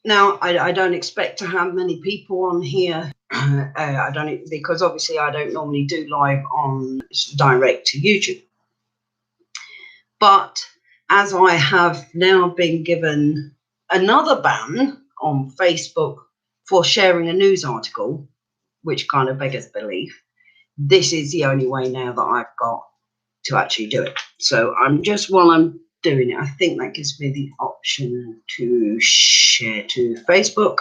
Now, I don't expect to have many people on here. I don't, because obviously I don't normally do live on direct to YouTube. But as I have now been given another ban on Facebook for sharing a news article, which kind of beggars belief, this is the only way now that I've got to actually do it. So I'm just, while I'm doing it, I think that gives me the option to share to Facebook,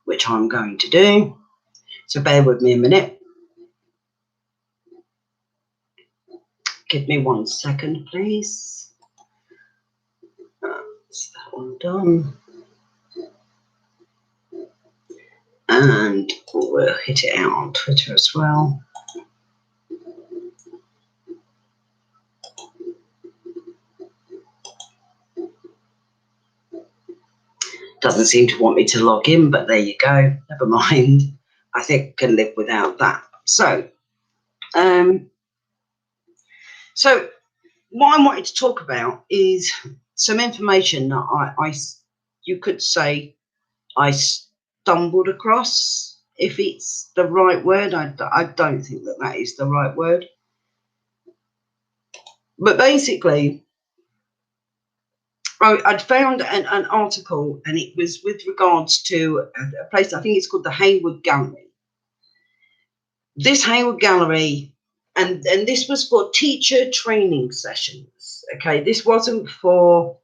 which I'm going to do. So bear with me a minute. Give me 1 second, please. That's that one done. And we'll hit it out on Twitter as well. Doesn't seem to want me to log in, but there you go. Never mind. I think I can live without that. So what I wanted to talk about is some information that you could say I stumbled across, if it's the right word. I don't think that is the right word. But basically, I'd found an article, and it was with regards to a place, I think it's called the Hayward Gallery. This Hayward Gallery, and this was for teacher training sessions. Okay, this wasn't for,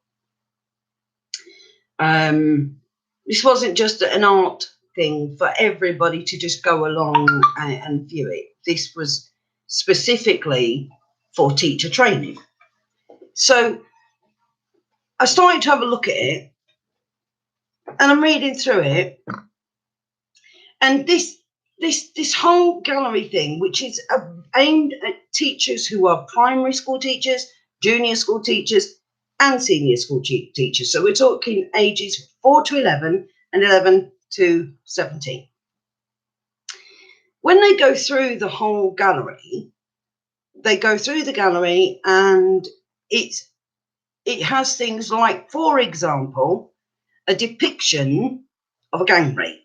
this wasn't just an art thing for everybody to just go along and view it. This was specifically for teacher training. So I started to have a look at it, and I'm reading through it, and this whole gallery thing, which is aimed at teachers who are primary school teachers, junior school teachers, and senior school teachers. So we're talking ages 4 to 11 and 11 to 17. When they go through the whole gallery, and it has things like, for example, a depiction of a gang rape,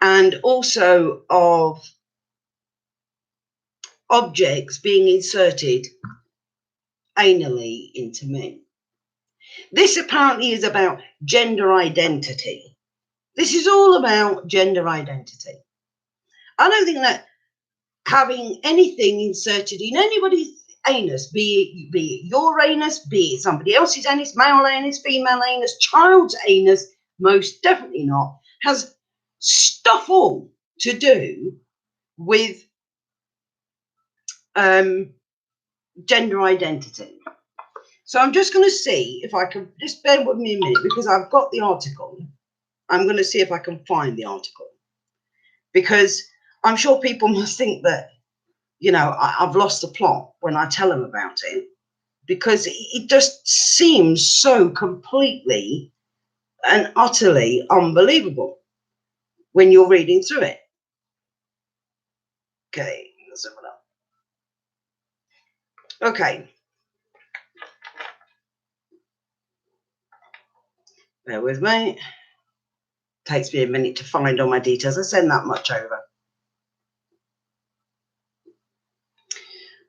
and also of objects being inserted anally into men. This apparently is about gender identity. This is all about gender identity. I don't think that having anything inserted in anybody's anus, be it your anus, be it somebody else's anus, male anus, female anus, child's anus, most definitely not, has stuff all to do with gender identity. So I'm just going to see if I can, just bear with me a minute, because I've got the article. I'm going to see if I can find the article, because I'm sure people must think that, you know, I've lost the plot when I tell them about it, because it just seems so completely and utterly unbelievable when you're reading through it. Okay, let's have a look. Okay. Bear with me. Takes me a minute to find all my details. I send that much over.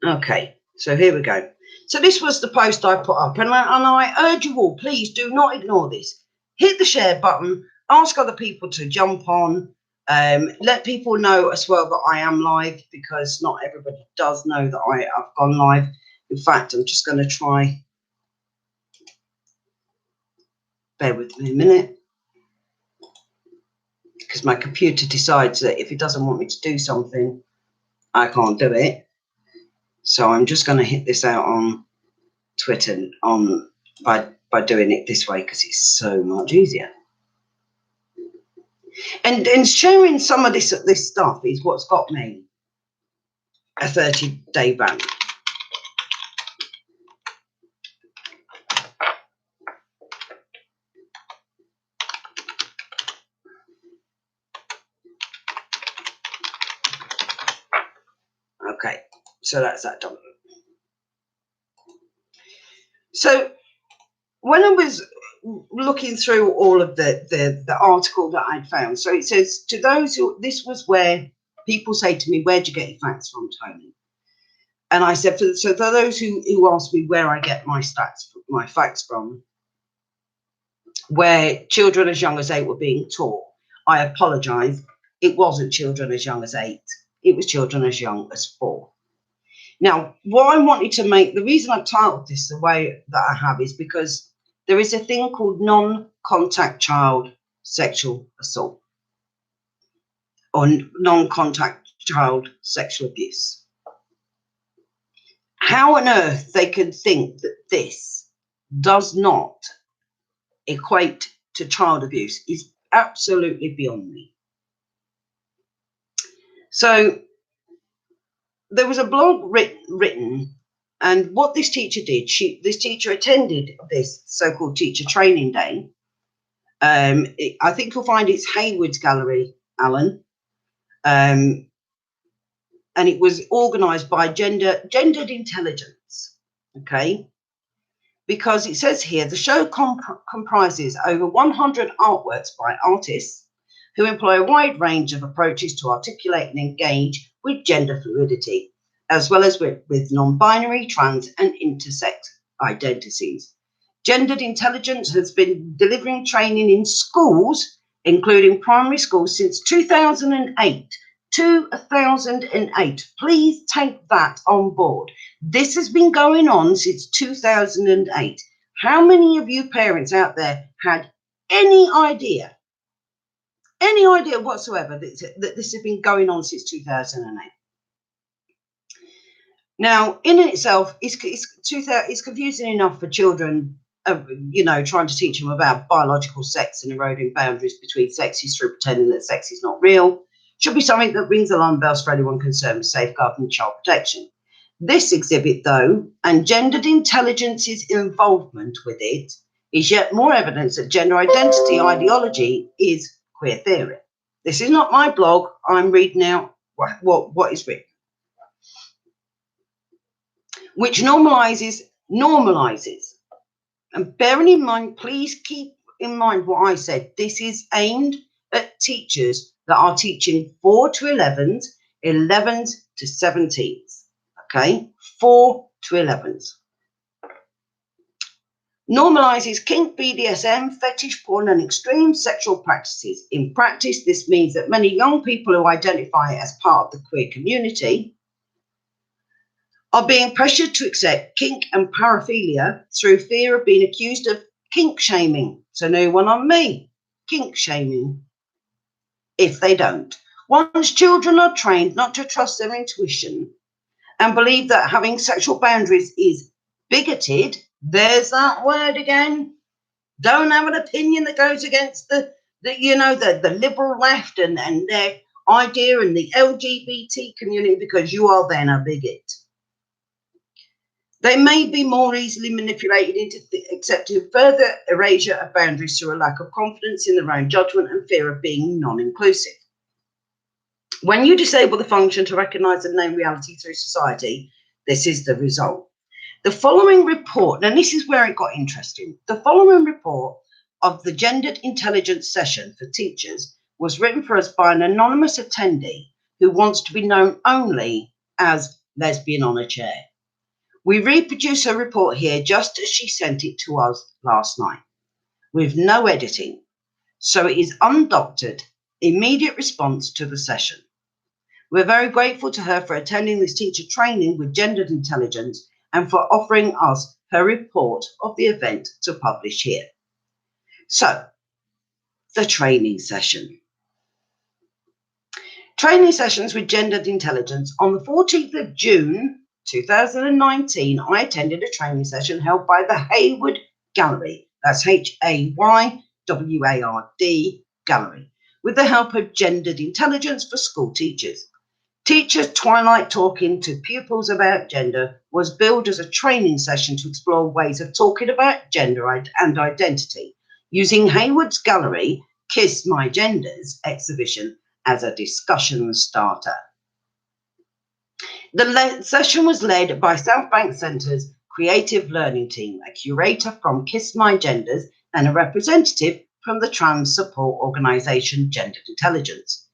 Okay, so here we go. So this was the post I put up, and I urge you all, please do not ignore this. Hit the share button, ask other people to jump on, let people know as well that I am live, because not everybody does know that I've gone live. In fact, I'm just going to try. Bear with me a minute, because my computer decides that if it doesn't want me to do something, I can't do it. So I'm just going to hit this out on Twitter by doing it this way, because it's so much easier. And sharing some of this stuff is what's got me a 30-day ban. Okay, so that's that done. So when I was looking through all of the article that I'd found. So it says, to those who, this was where people say to me, where'd you get your facts from, Tony? And I said, so for those who ask me where I get my facts from, where children as young as 8 were being taught, I apologise. It wasn't children as young as 8. It was children as young as 4. Now, what I wanted to make, the reason I've titled this the way that I have is because there is a thing called non-contact child sexual assault or non-contact child sexual abuse. How on earth they can think that this does not equate to child abuse is absolutely beyond me. So there was a blog written, and what this teacher did, this teacher attended this so-called teacher training day. I think you'll find it's Hayward's Gallery, Alan. And it was organised by Gendered Intelligence, okay? Because it says here, the show comprises over 100 artworks by artists who employ a wide range of approaches to articulate and engage with gender fluidity, as well as with non-binary, trans and intersex identities. Gendered Intelligence has been delivering training in schools, including primary schools, since 2008. 2008. Please take that on board. This has been going on since 2008. How many of you parents out there had any idea whatsoever that this has been going on since 2008? Now, in itself, it's confusing enough for children, trying to teach them about biological sex and eroding boundaries between sexes through pretending that sex is not real. Should be something that rings alarm bells for anyone concerned with safeguarding child protection. This exhibit, though, and Gendered Intelligence's involvement with it, is yet more evidence that gender identity ideology is queer theory. This is not my blog. I'm reading out what is written. Which normalizes. And bearing in mind, please keep in mind what I said. This is aimed at teachers that are teaching 4 to 11s, 11s to 17s, okay? 4 to 11s. Normalizes kink, BDSM, fetish porn and extreme sexual practices. In practice, this means that many young people who identify as part of the queer community are being pressured to accept kink and paraphilia through fear of being accused of kink shaming. So no one on me, kink shaming, if they don't. Once children are trained not to trust their intuition and believe that having sexual boundaries is bigoted, there's that word again. Don't have an opinion that goes against the liberal left and their idea and the LGBT community because you are then a bigot. They may be more easily manipulated into accepting further erasure of boundaries through a lack of confidence in their own judgment and fear of being non-inclusive. When you disable the function to recognise and name reality through society, this is the result. The following report, and this is where it got interesting, the following report of the Gendered Intelligence session for teachers was written for us by an anonymous attendee who wants to be known only as Lesbian on a Chair. We reproduce her report here just as she sent it to us last night, with no editing. So it is undoctored, immediate response to the session. We're very grateful to her for attending this teacher training with Gendered Intelligence and for offering us her report of the event to publish here. So, the training session. Training sessions with Gendered Intelligence. On the 14th of June 2019, I attended a training session held by the Hayward Gallery. That's Hayward Gallery, with the help of Gendered Intelligence for school teachers. Teachers Twilight Talking to Pupils About Gender was billed as a training session to explore ways of talking about gender and identity, using Hayward's Gallery Kiss My Genders exhibition as a discussion starter. The session was led by South Bank Centre's Creative Learning Team, a curator from Kiss My Genders and a representative from the trans support organisation Gendered Intelligence.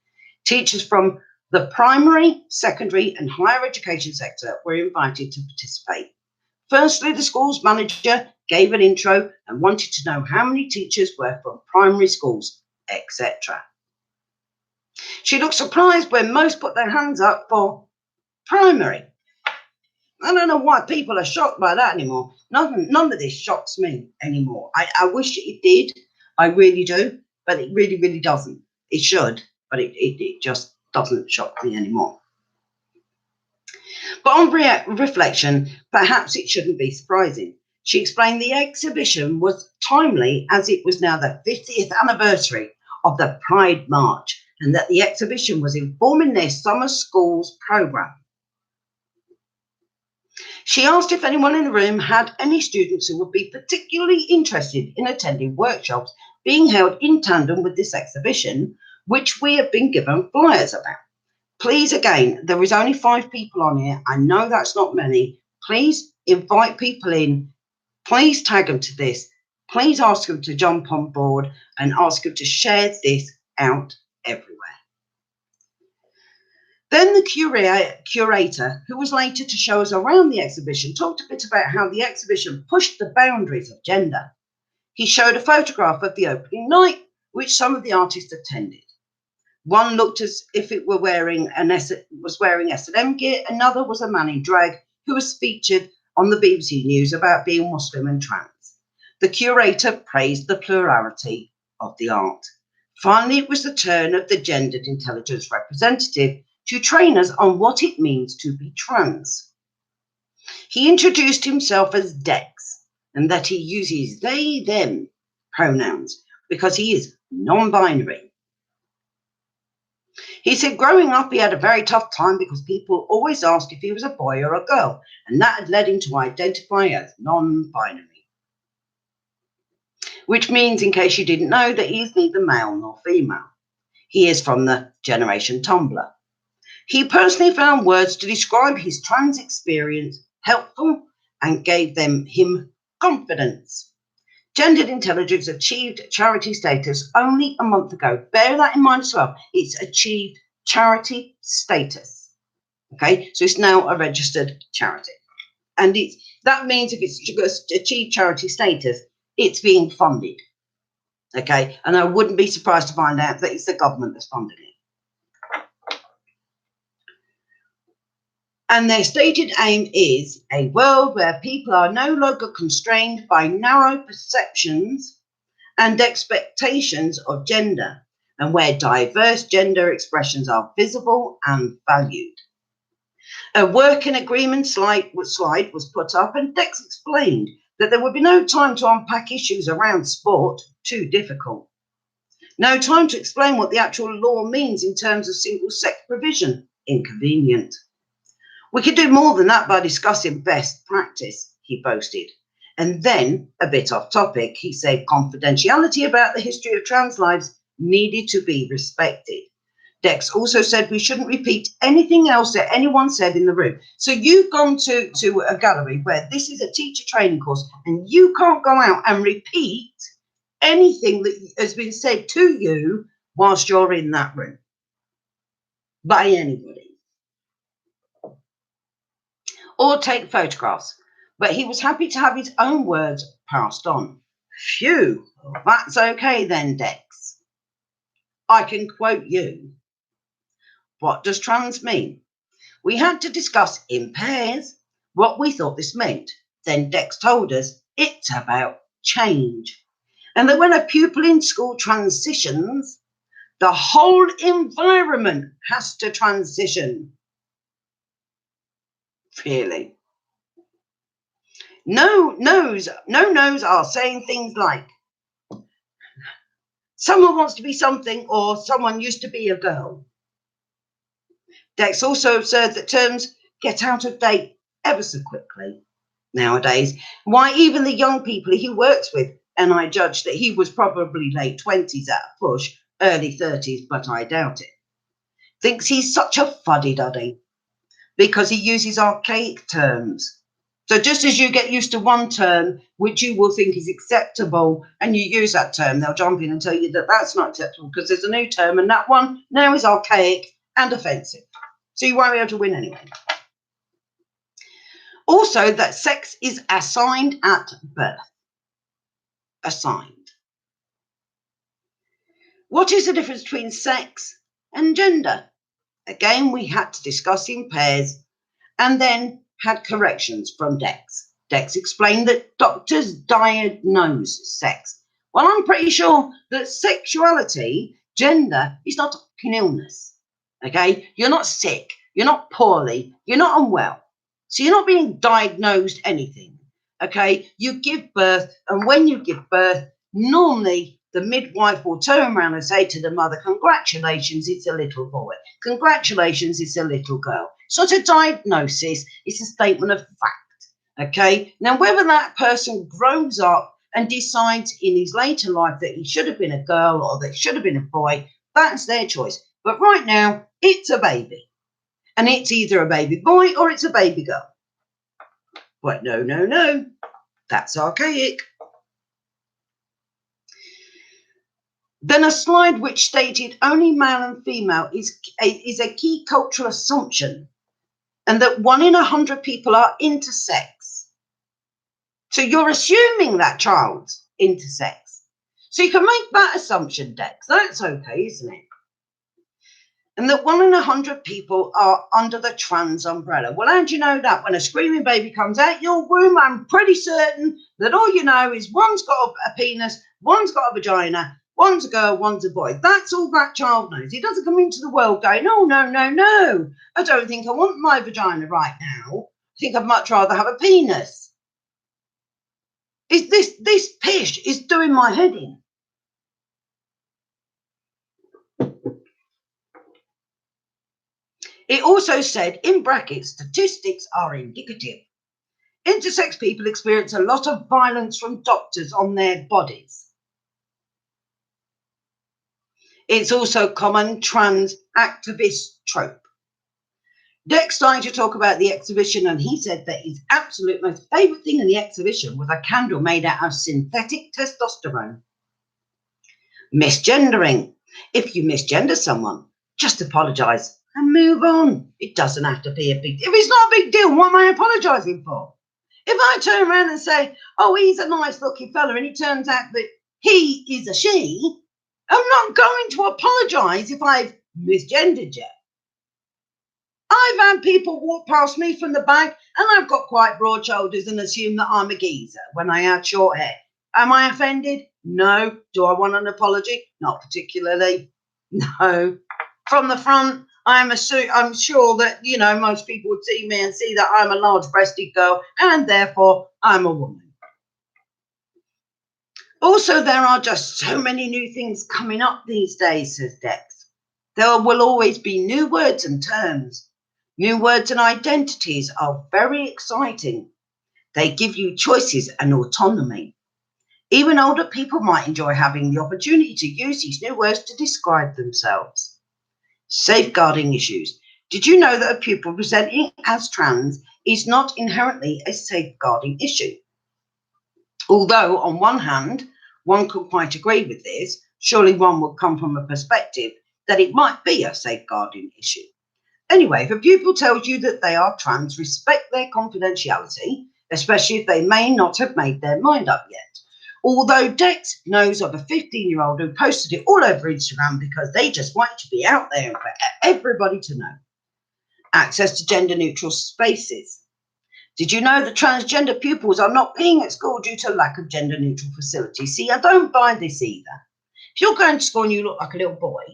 Teachers from the primary, secondary and higher education sector were invited to participate. Firstly, the school's manager gave an intro and wanted to know how many teachers were from primary schools, etc. She looked surprised when most put their hands up for primary. I don't know why people are shocked by that anymore. None of this shocks me anymore. I wish it did. I really do. But it really, really doesn't. It should, but it just doesn't shock me anymore. But on reflection, perhaps it shouldn't be surprising. She explained the exhibition was timely as it was now the 50th anniversary of the Pride March and that the exhibition was informing their summer school's programme. She asked if anyone in the room had any students who would be particularly interested in attending workshops being held in tandem with this exhibition, which we have been given flyers about. Please, again, there is only 5 people on here. I know that's not many. Please invite people in. Please tag them to this. Please ask them to jump on board and ask them to share this out everywhere. Then the curator, who was later to show us around the exhibition, talked a bit about how the exhibition pushed the boundaries of gender. He showed a photograph of the opening night, which some of the artists attended. One looked as if it were wearing S&M gear. Another was a man in drag who was featured on the BBC News about being Muslim and trans. The curator praised the plurality of the art. Finally, it was the turn of the Gendered Intelligence representative to train us on what it means to be trans. He introduced himself as Dex and that he uses they, them pronouns because he is non-binary. He said growing up he had a very tough time because people always asked if he was a boy or a girl, and that had led him to identify as non-binary. Which means, in case you didn't know, that he's neither male nor female. He is from the generation Tumblr. He personally found words to describe his trans experience helpful and gave him confidence. Gendered Intelligence achieved charity status only a month ago. Bear that in mind as well. It's achieved charity status. Okay, so it's now a registered charity. And that means if it's achieved charity status, it's being funded. Okay, and I wouldn't be surprised to find out that it's the government that's funding it. And their stated aim is a world where people are no longer constrained by narrow perceptions and expectations of gender, and where diverse gender expressions are visible and valued. A working agreement slide was put up, and Dex explained that there would be no time to unpack issues around sport, too difficult. No time to explain what the actual law means in terms of single-sex provision, inconvenient. We could do more than that by discussing best practice, he boasted. And then, a bit off topic, he said confidentiality about the history of trans lives needed to be respected. Dex also said we shouldn't repeat anything else that anyone said in the room. So you've gone to a gallery where this is a teacher training course and you can't go out and repeat anything that has been said to you whilst you're in that room by anybody. Or take photographs, but he was happy to have his own words passed on. Phew, that's okay then, Dex. I can quote you. What does trans mean? We had to discuss in pairs what we thought this meant. Then Dex told us it's about change. And that when a pupil in school transitions, the whole environment has to transition. Really. No-nos are saying things like, someone wants to be something or someone used to be a girl. Dex also observed that terms get out of date ever so quickly nowadays. Why even the young people he works with, and I judge that he was probably late 20s at a push, early 30s, but I doubt it, thinks he's such a fuddy-duddy because he uses archaic terms. So just as you get used to one term, which you will think is acceptable, and you use that term, they'll jump in and tell you that that's not acceptable because there's a new term and that one now is archaic and offensive. So you won't be able to win anyway. Also, that sex is assigned at birth. Assigned. What is the difference between sex and gender? Again, we had to discuss in pairs and then had corrections from Dex. Dex explained that doctors diagnose sex. Well, I'm pretty sure that sexuality, gender, is not a fucking illness. Okay? You're not sick. You're not poorly. You're not unwell. So you're not being diagnosed anything. Okay? You give birth, and when you give birth, normally the midwife will turn around and say to the mother, congratulations, it's a little boy. Congratulations, it's a little girl. It's not a diagnosis, it's a statement of fact. Okay? Now, whether that person grows up and decides in his later life that he should have been a girl or that he should have been a boy, that's their choice. But right now, it's a baby. And it's either a baby boy or it's a baby girl. But no. That's archaic. Then a slide which stated only male and female is a key cultural assumption, and that 1 in 100 people are intersex. So you're assuming that child's intersex. So you can make that assumption, Dex. That's okay, isn't it? And that 1 in 100 people are under the trans umbrella. Well, how do you know that? When a screaming baby comes out your womb, I'm pretty certain that all you know is one's got a penis, one's got a vagina, one's a girl, one's a boy. That's all that child knows. He doesn't come into the world going, oh, no. I don't think I want my vagina right now. I think I'd much rather have a penis. This pish is doing my head in. It also said, in brackets, statistics are indicative. Intersex people experience a lot of violence from doctors on their bodies. It's also common trans activist trope. Dex started to talk about the exhibition, and he said that his absolute most favourite thing in the exhibition was a candle made out of synthetic testosterone. Misgendering. If you misgender someone, just apologise and move on. It doesn't have to be a big deal. If it's not a big deal, what am I apologising for? If I turn around and say, oh, he's a nice looking fella, and it turns out that he is a she, I'm not going to apologise if I've misgendered you. I've had people walk past me from the back, and I've got quite broad shoulders and assume that I'm a geezer when I have short hair. Am I offended? No. Do I want an apology? Not particularly. No. From the front, I'm sure that, most people would see me and see that I'm a large-breasted girl, and therefore I'm a woman. Also, there are just so many new things coming up these days, says Dex. There will always be new words and terms. New words and identities are very exciting. They give you choices and autonomy. Even older people might enjoy having the opportunity to use these new words to describe themselves. Safeguarding issues. Did you know that a pupil presenting as trans is not inherently a safeguarding issue? Although, on one hand, one could quite agree with this, surely one would come from a perspective that it might be a safeguarding issue. Anyway, if a pupil tells you that they are trans, respect their confidentiality, especially if they may not have made their mind up yet. Although Dex knows of a 15-year-old who posted it all over Instagram because they just wanted to be out there for everybody to know. Access to gender-neutral spaces. Did you know that transgender pupils are not being at school due to lack of gender-neutral facilities? See, I don't buy this either. If you're going to school and you look like a little boy,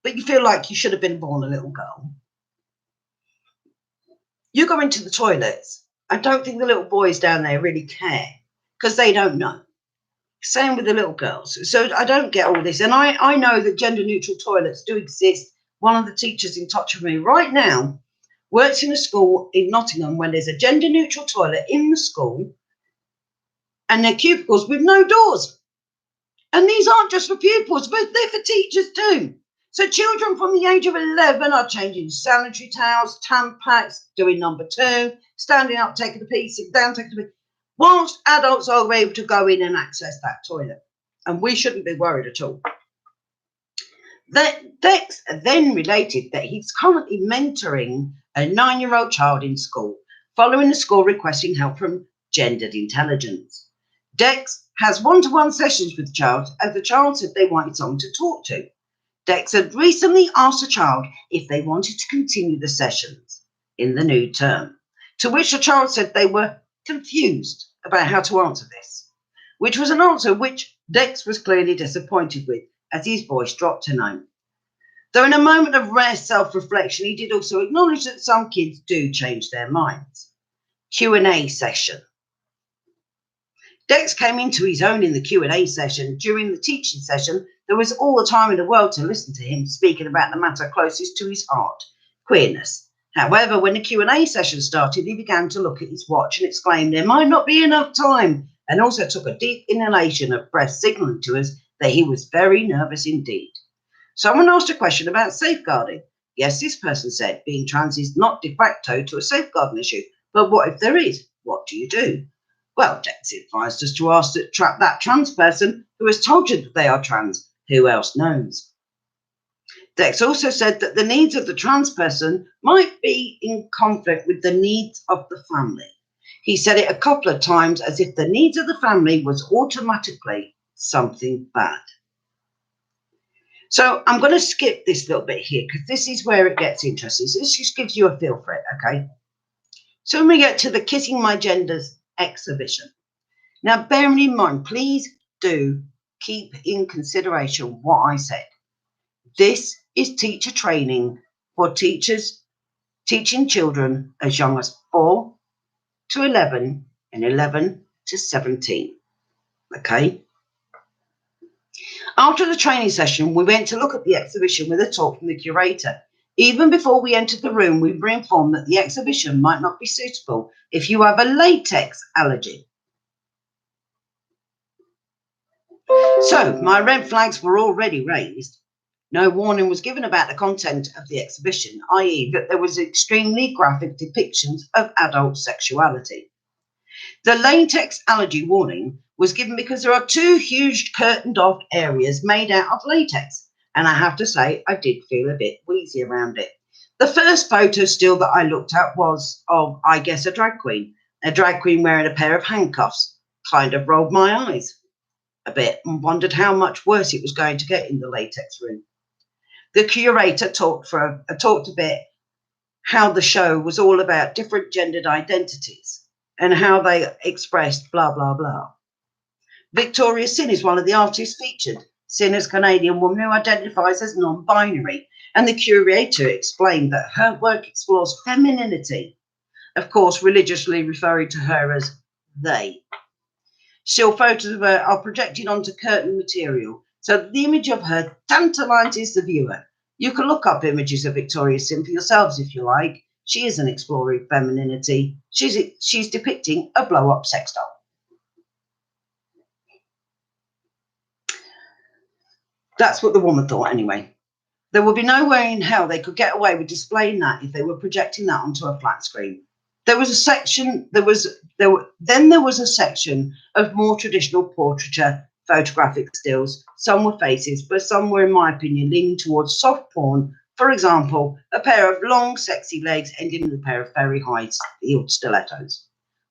but you feel like you should have been born a little girl, you go into the toilets. I don't think the little boys down there really care because they don't know. Same with the little girls. So I don't get all this. And I know that gender-neutral toilets do exist. One of the teachers in touch with me right now works in a school in Nottingham where there's a gender-neutral toilet in the school and they're cubicles with no doors. And these aren't just for pupils, but they're for teachers too. So children from the age of 11 are changing sanitary towels, Tampax, doing number 2, standing up, taking a pee, sitting down, taking a pee, whilst adults are able to go in and access that toilet. And we shouldn't be worried at all. Dex then related that he's currently mentoring a 9-year-old child in school, following the school requesting help from Gendered Intelligence. Dex has one-to-one sessions with the child, as the child said they wanted someone to talk to. Dex had recently asked the child if they wanted to continue the sessions in the new term, to which the child said they were confused about how to answer this, which was an answer which Dex was clearly disappointed with, as his voice dropped to no. Though in a moment of rare self-reflection, he did also acknowledge that some kids do change their minds. Q&A session. Dex came into his own in the Q&A session. During the teaching session, there was all the time in the world to listen to him speaking about the matter closest to his heart, queerness. However, when the Q&A session started, he began to look at his watch and exclaimed, "There might not be enough time," and also took a deep inhalation of breath, signalling to us that he was very nervous indeed. Someone asked a question about safeguarding. Yes, this person said, being trans is not de facto to a safeguarding issue, but what if there is? What do you do? Well, Dex advised us to ask that trans person who has told you that they are trans. Who else knows? Dex also said that the needs of the trans person might be in conflict with the needs of the family. He said it a couple of times as if the needs of the family was automatically something bad. So I'm going to skip this little bit here because this is where it gets interesting. So this just gives you a feel for it, okay? So when we get to the Kissing My Genders exhibition. Now, bearing in mind, please do keep in consideration what I said. This is teacher training for teachers teaching children as young as 4 to 11 and 11 to 17, okay? After the training session, we went to look at the exhibition with a talk from the curator. Even before we entered the room, we were informed that the exhibition might not be suitable if you have a latex allergy. So my red flags were already raised. No warning was given about the content of the exhibition, i.e. that there was extremely graphic depictions of adult sexuality. The latex allergy warning was given because there are 2 huge curtained off areas made out of latex, and I have to say I did feel a bit wheezy around it. The first photo still that I looked at was of, I guess, a drag queen wearing a pair of handcuffs. Kind of rolled my eyes a bit and wondered how much worse it was going to get in the latex room. The curator talked a bit how the show was all about different gendered identities and how they expressed blah, blah, blah. Victoria Sin is one of the artists featured. Sin is a Canadian woman who identifies as non-binary, and the curator explained that her work explores femininity, of course, religiously referring to her as they. Still photos of her are projected onto curtain material, so the image of her tantalizes the viewer. You can look up images of Victoria Sin for yourselves if you like. She isn't exploring femininity. She's depicting a blow-up sex doll. That's what the woman thought anyway. There would be no way in hell they could get away with displaying that if they were projecting that onto a flat screen. There was a section, there was a section of more traditional portraiture photographic stills. Some were faces, but some were, in my opinion, leaning towards soft porn. For example, a pair of long, sexy legs ending in a pair of very high-heeled stilettos.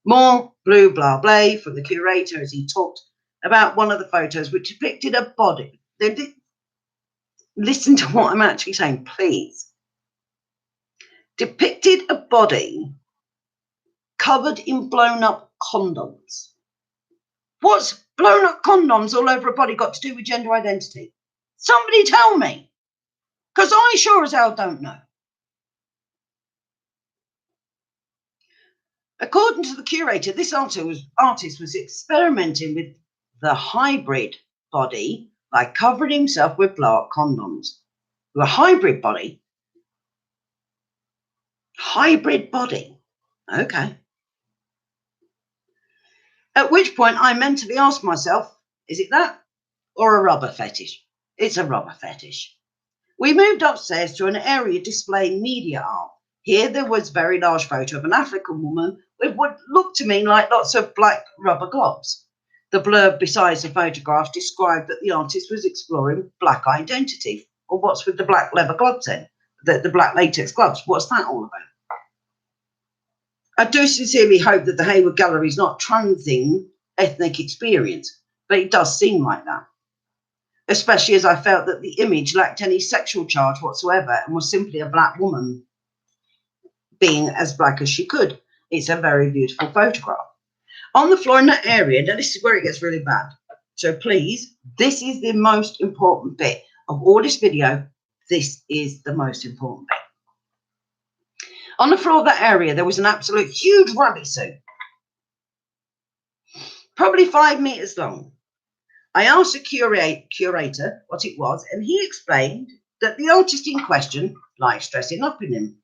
More blue blah blah from the curator as he talked about one of the photos which depicted a body. Listen to what I'm actually saying, please. Depicted a body covered in blown-up condoms. What's blown-up condoms all over a body got to do with gender identity? Somebody tell me, because I sure as hell don't know. According to the curator, this artist was experimenting with the hybrid body by covering himself with blow-up condoms. The hybrid body? Hybrid body. Okay. At which point I mentally asked myself, is it that or a rubber fetish? It's a rubber fetish. We moved upstairs to an area displaying media art. Here there was a very large photo of an African woman with what looked to me like lots of black rubber gloves. The blurb beside the photograph described that the artist was exploring black identity. Well, what's with the black leather gloves then? The black latex gloves, what's that all about? I do sincerely hope that the Hayward Gallery is not transing ethnic experience, but it does seem like that. Especially as I felt that the image lacked any sexual charge whatsoever and was simply a black woman being as black as she could. It's a very beautiful photograph. On the floor in that area, now this is where it gets really bad. So please, this is the most important bit of all this video. This is the most important bit. On the floor of that area, there was an absolute huge rabbit suit, probably 5 meters long. I asked the curator what it was, and he explained that the artist in question likes dressing up in him,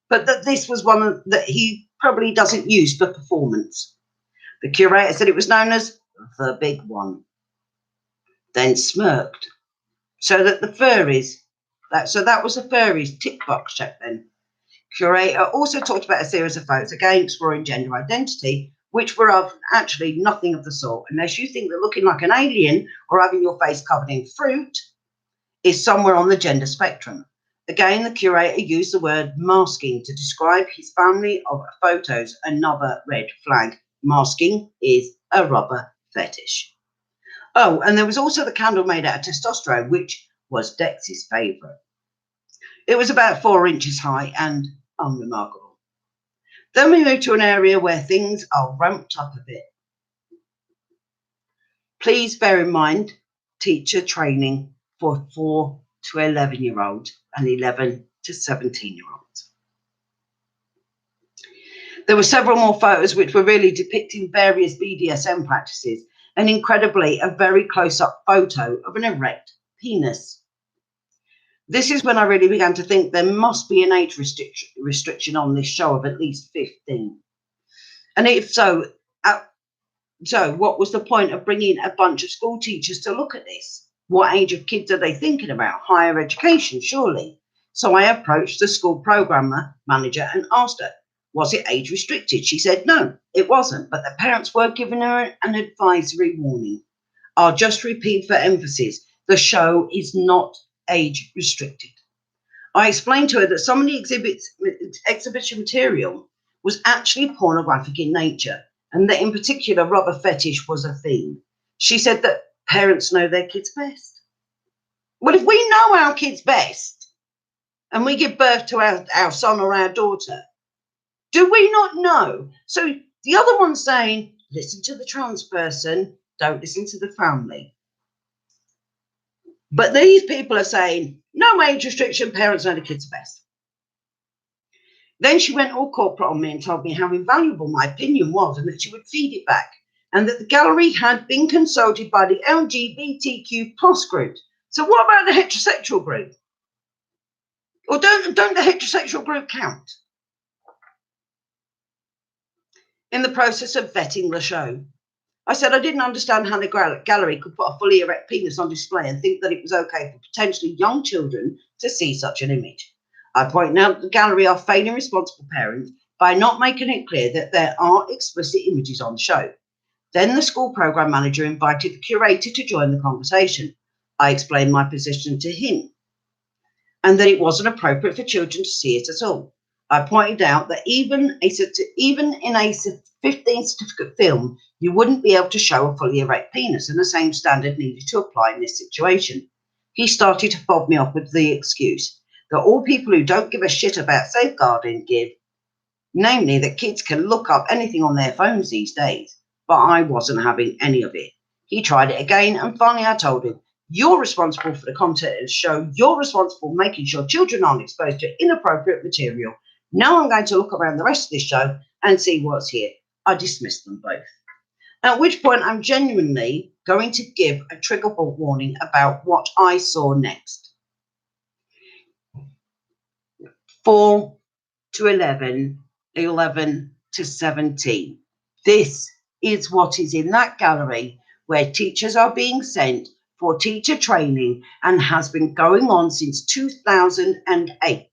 but that this was one that he probably doesn't use for performance. The curator said it was known as the big one, then smirked. So that the furries, that was the furries tick box check then. Curator also talked about a series of photos, again exploring gender identity, which were of actually nothing of the sort, unless you think that looking like an alien or having your face covered in fruit is somewhere on the gender spectrum. Again, the curator used the word masking to describe his family of photos, another red flag. Masking is a rubber fetish. Oh, and there was also the candle made out of testosterone, which was Dex's favourite. It was about 4 inches high and unremarkable. Then we move to an area where things are ramped up a bit. Please bear in mind, teacher training for 4 to 11-year-olds and 11 to 17-year-olds. There were several more photos which were really depicting various BDSM practices, and incredibly, a very close-up photo of an erect penis. This is when I really began to think there must be an age restriction on this show of at least 15. And if so, what was the point of bringing a bunch of school teachers to look at this? What age of kids are they thinking about? Higher education, surely. So I approached the school programmer manager and asked her, was it age restricted? She said no, it wasn't, but the parents were giving her an advisory warning. I'll just repeat for emphasis, the show is not age restricted. I explained to her that some of the exhibition material was actually pornographic in nature, and that in particular rubber fetish was a theme. She said that parents know their kids best. Well, if we know our kids best and we give birth to our son or our daughter, do we not know? So the other one's saying, listen to the trans person, don't listen to the family. But these people are saying, no age restriction, parents know the kids best. Then she went all corporate on me and told me how invaluable my opinion was and that she would feed it back, and that the gallery had been consulted by the LGBTQ plus group. So what about the heterosexual group? Or don't the heterosexual group count? In the process of vetting the show, I said I didn't understand how the gallery could put a fully erect penis on display and think that it was okay for potentially young children to see such an image. I point out that the gallery are failing responsible parents by not making it clear that there are explicit images on the show. Then the school program manager invited the curator to join the conversation. I explained my position to him and that it wasn't appropriate for children to see it at all. I pointed out that even in a 15 certificate film, you wouldn't be able to show a fully erect penis, and the same standard needed to apply in this situation. He started to fob me off with the excuse that all people who don't give a shit about safeguarding give, namely that kids can look up anything on their phones these days, but I wasn't having any of it. He tried it again, and finally I told him, you're responsible for the content of the show, you're responsible for making sure children aren't exposed to inappropriate material. Now I'm going to look around the rest of this show and see what's here. I dismissed them both. At which point I'm genuinely going to give a trigger warning about what I saw next. 4 to 11, 11 to 17. This is what is in that gallery where teachers are being sent for teacher training and has been going on since 2008.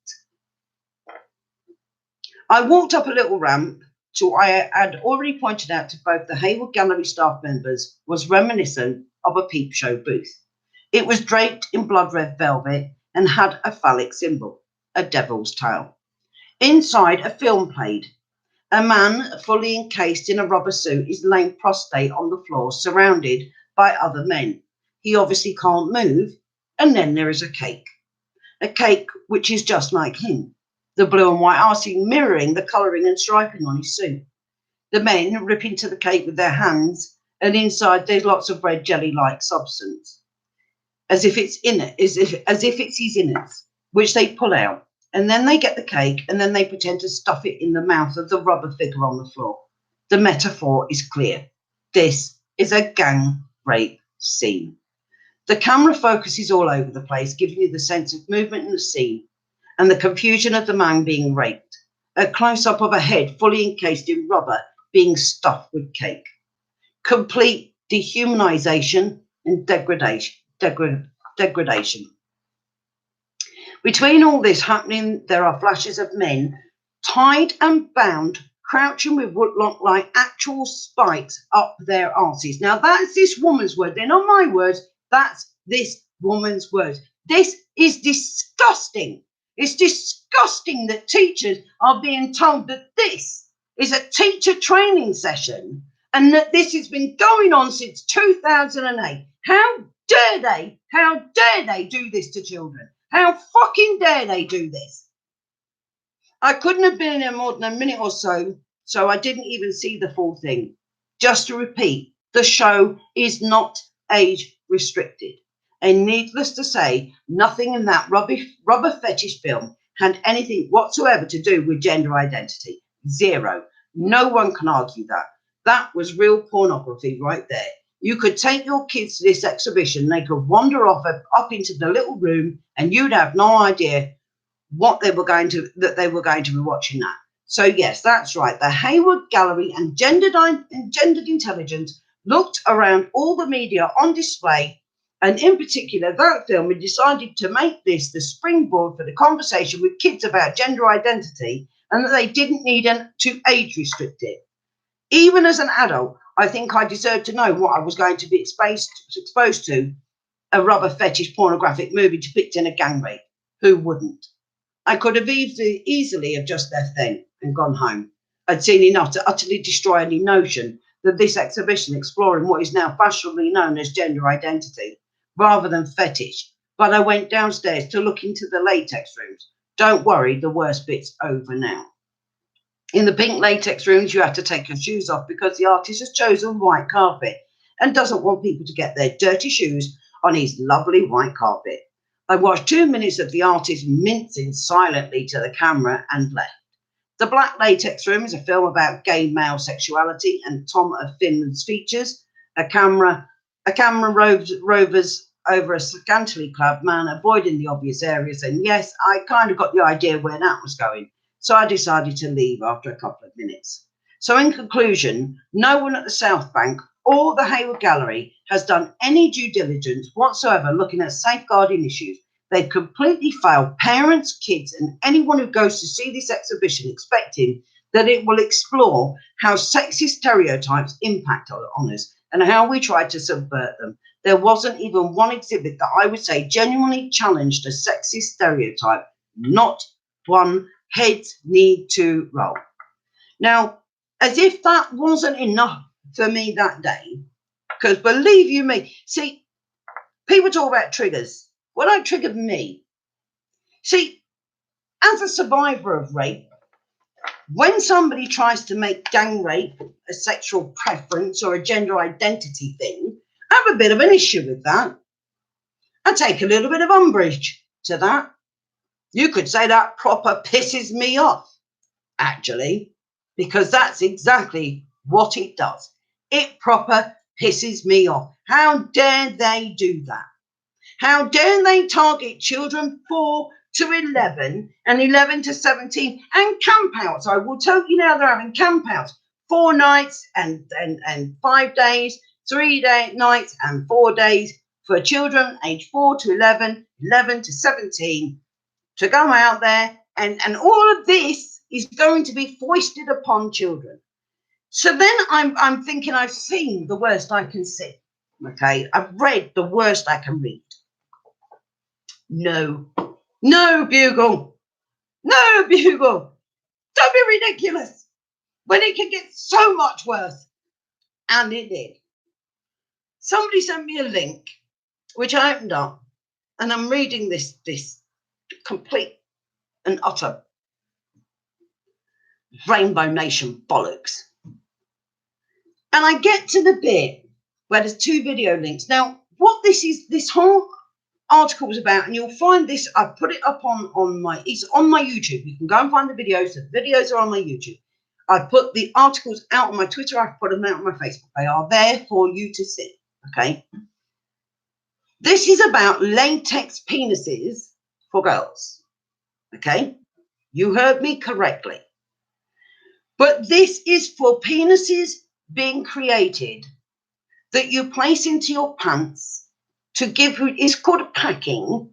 I walked up a little ramp to what I had already pointed out to both the Hayward Gallery staff members was reminiscent of a peep show booth. It was draped in blood red velvet and had a phallic symbol, a devil's tail. Inside, a film played. A man fully encased in a rubber suit is laying prostrate on the floor, surrounded by other men. He obviously can't move. And then there is a cake which is just like him. The blue and white icing mirroring the colouring and striping on his suit. The men rip into the cake with their hands, and inside there's lots of red jelly-like substance, as if it's his innards, which they pull out. And then they get the cake and then they pretend to stuff it in the mouth of the rubber figure on the floor. The metaphor is clear. This is a gang rape scene. The camera focuses all over the place, giving you the sense of movement in the scene and the confusion of the man being raped. A close-up of a head fully encased in rubber being stuffed with cake. Complete dehumanization and degradation. Between all this happening, there are flashes of men tied and bound, crouching with what look like actual spikes up their arses. Now, that's this woman's word. They're not my words. That's this woman's words. This is disgusting. It's disgusting that teachers are being told that this is a teacher training session and that this has been going on since 2008. How dare they do this to children? How fucking dare they do this? I couldn't have been in there more than a minute or so I didn't even see the full thing. Just to repeat, the show is not age restricted. And needless to say, nothing in that rubber fetish film had anything whatsoever to do with gender identity. Zero. No one can argue that. That was real pornography right there. You could take your kids to this exhibition, they could wander off up into the little room, and you'd have no idea what they were going to be watching that. So yes, that's right. The Hayward Gallery and Gendered Intelligence looked around all the media on display, and in particular that film, and decided to make this the springboard for the conversation with kids about gender identity, and that they didn't need to age restrict it. Even as an adult, I think I deserved to know what I was going to be exposed to, a rubber fetish pornographic movie depicting a gang rape. Who wouldn't? I could have easily have just left then and gone home. I'd seen enough to utterly destroy any notion that this exhibition exploring what is now fashionably known as gender identity, rather than fetish. But I went downstairs to look into the latex rooms. Don't worry, the worst bit's over now. In the pink latex rooms, you have to take your shoes off because the artist has chosen white carpet and doesn't want people to get their dirty shoes on his lovely white carpet. I watched 2 minutes of the artist mincing silently to the camera and left. The Black Latex Room is a film about gay male sexuality and Tom of Finland's features. A camera rovers over a scantily clad man, avoiding the obvious areas. And yes, I kind of got the idea where that was going. So I decided to leave after a couple of minutes. So in conclusion, no one at the South Bank or the Hayward Gallery has done any due diligence whatsoever looking at safeguarding issues. They've completely failed parents, kids, and anyone who goes to see this exhibition expecting that it will explore how sexist stereotypes impact on us and how we try to subvert them. There wasn't even one exhibit that I would say genuinely challenged a sexist stereotype. Not one. Heads need to roll. Now, as if that wasn't enough for me that day, because believe you me, see, people talk about triggers. What triggered me? See, as a survivor of rape, when somebody tries to make gang rape a sexual preference or a gender identity thing, I have a bit of an issue with that. I take a little bit of umbrage to that. You could say that proper pisses me off, actually, because that's exactly what it does. It proper pisses me off. How dare they do that? How dare they target children 4 to 11 and 11 to 17 and campouts? I will tell you now, they're having campouts 4 nights and 5 days, 3 nights and 4 days, for children aged 4 to 11, 11 to 17 to go out there, and all of this is going to be foisted upon children. So then I'm thinking, I've seen the worst I can see. Okay, I've read the worst I can read. No, Bugle. No, Bugle. Don't be ridiculous when it can get so much worse. And it did. Somebody sent me a link, which I opened up, and I'm reading this complete and utter Rainbow Nation bollocks. And I get to the bit where there's 2 video links. Now, what this whole article was about, and you'll find this, I put it up it's on my YouTube. You can go and find the videos. The videos are on my YouTube. I put the articles out on my Twitter. I've put them out on my Facebook. They are there for you to see. Okay. This is about latex penises for girls. Okay. You heard me correctly. But this is for penises being created that you place into your pants to give, it's called packing,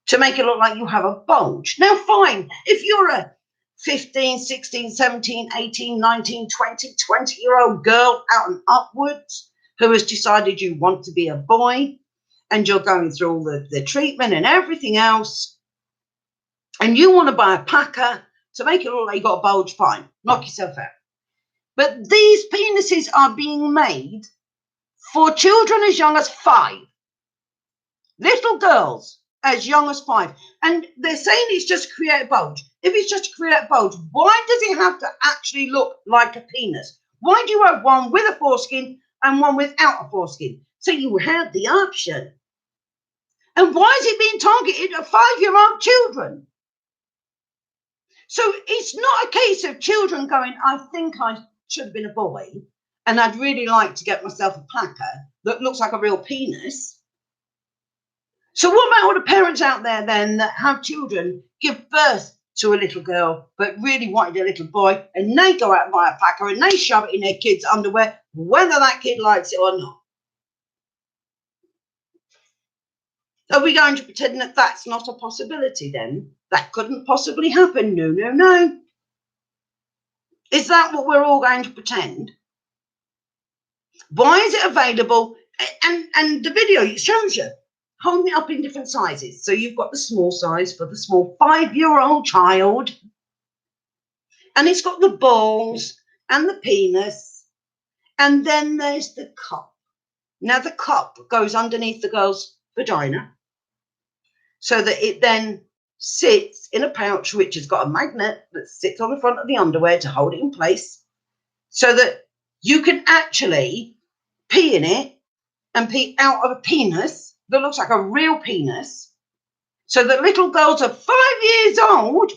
to make it look like you have a bulge. Now, fine, if you're a 15, 16, 17, 18, 19, 20, 20-year-old girl out and upwards who has decided you want to be a boy and you're going through all the treatment and everything else, and you want to buy a packer to make it look like you got a bulge, fine, knock yourself out. But these penises are being made for children as young as 5. Little girls as young as 5. And they're saying it's just to create a bulge. If it's just to create a bulge, why does it have to actually look like a penis? Why do you have one with a foreskin and one without a foreskin? So you have the option. And why is it being targeted at 5-year-old children? So it's not a case of children going, I think I should have been a boy, and I'd really like to get myself a packer that looks like a real penis. So what about all the parents out there then that have children, give birth to a little girl, but really wanted a little boy, and they go out and buy a packer and they shove it in their kids' underwear, whether that kid likes it or not? Are we going to pretend that that's not a possibility then? That couldn't possibly happen. No. Is that what we're all going to pretend? Why is it available? And the video, it shows you, holding it up in different sizes. So you've got the small size for the small 5-year-old child. And it's got the balls and the penis. And then there's the cup. Now the cup goes underneath the girl's vagina, so that it then sits in a pouch which has got a magnet that sits on the front of the underwear to hold it in place, so that you can actually pee in it and pee out of a penis that looks like a real penis, so that little girls of 5 years old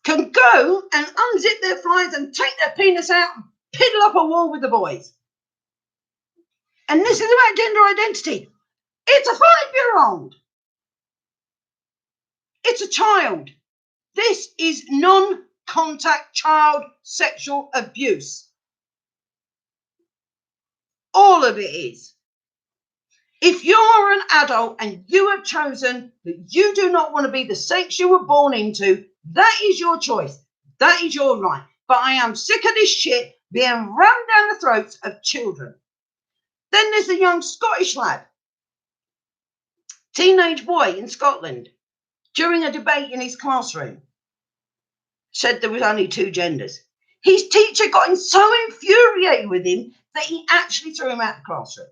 can go and unzip their flies and take their penis out and piddle up a wall with the boys. And this is about gender identity. It's a 5-year-old. It's a child. This is non-contact child sexual abuse. All of it is. If you're an adult and you have chosen that you do not want to be the sex you were born into, that is your choice. That is your right. But I am sick of this shit being rammed down the throats of children. Then there's a young Scottish lad, teenage boy in Scotland, during a debate in his classroom, said there was only 2 genders. His teacher got him so infuriated with him that he actually threw him out of the classroom.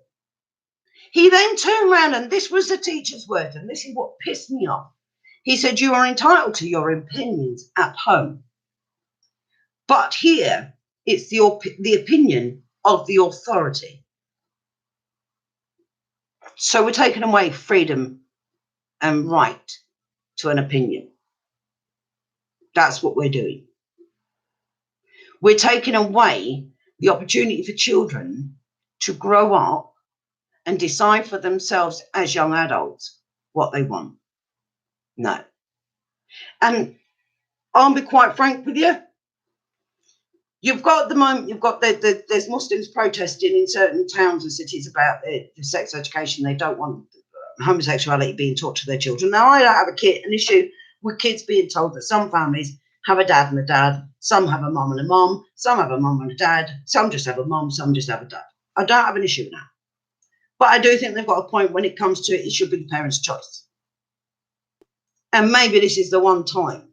He then turned around, and this was the teacher's word, and this is what pissed me off. He said, you are entitled to your opinions at home, but here it's the opinion of the authority. So we're taking away freedom and right to an opinion. That's what we're doing. We're taking away the opportunity for children to grow up and decide for themselves as young adults what they want. No. And I'll be quite frank with you. You've got at the moment, you've got there's Muslims protesting in certain towns and cities about the sex education. They don't want homosexuality being taught to their children. Now, I don't have an issue with kids being told that some families have a dad and a dad, some have a mum and a mum, some have a mum and a dad, some just have a mum, some just have a dad. I don't have an issue with that. But I do think they've got a point when it comes to it should be the parents' choice. And maybe this is the one time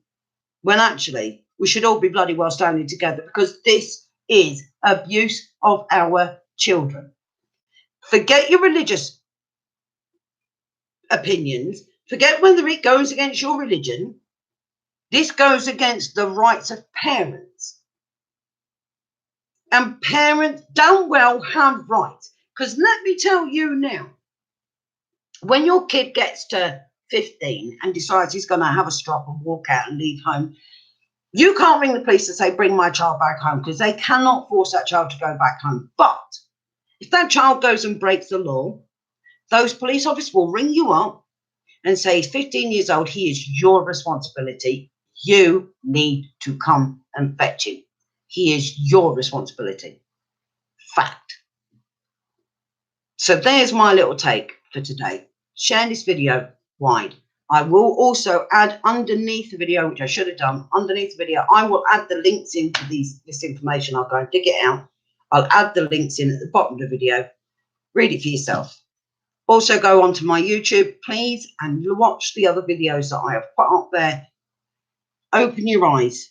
when actually we should all be bloody well standing together, because this is abuse of our children. Forget your religious opinions. Forget whether it goes against your religion. This goes against the rights of parents. And parents damn well have rights. Because let me tell you now, when your kid gets to 15 and decides he's going to have a strop and walk out and leave home, you can't ring the police and say, bring my child back home, because they cannot force that child to go back home. But if that child goes and breaks the law, those police officers will ring you up and say, he's 15 years old, he is your responsibility. You need to come and fetch him. He is your responsibility. Fact. So there's my little take for today. Share this video wide. I will also add underneath the video, which I should have done, underneath the video, I will add the links into this information. I'll go and dig it out. I'll add the links in at the bottom of the video. Read it for yourself. Also go onto my YouTube, please, and watch the other videos that I have put up there. Open your eyes,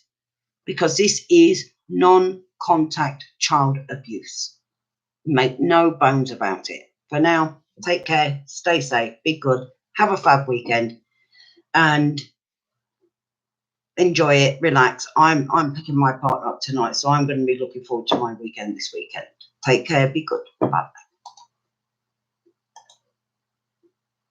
because this is non-contact child abuse. Make no bones about it. For now, take care, stay safe, be good, have a fab weekend, and enjoy it, relax. I'm picking my partner up tonight, so I'm going to be looking forward to my weekend this weekend. Take care, be good. Bye.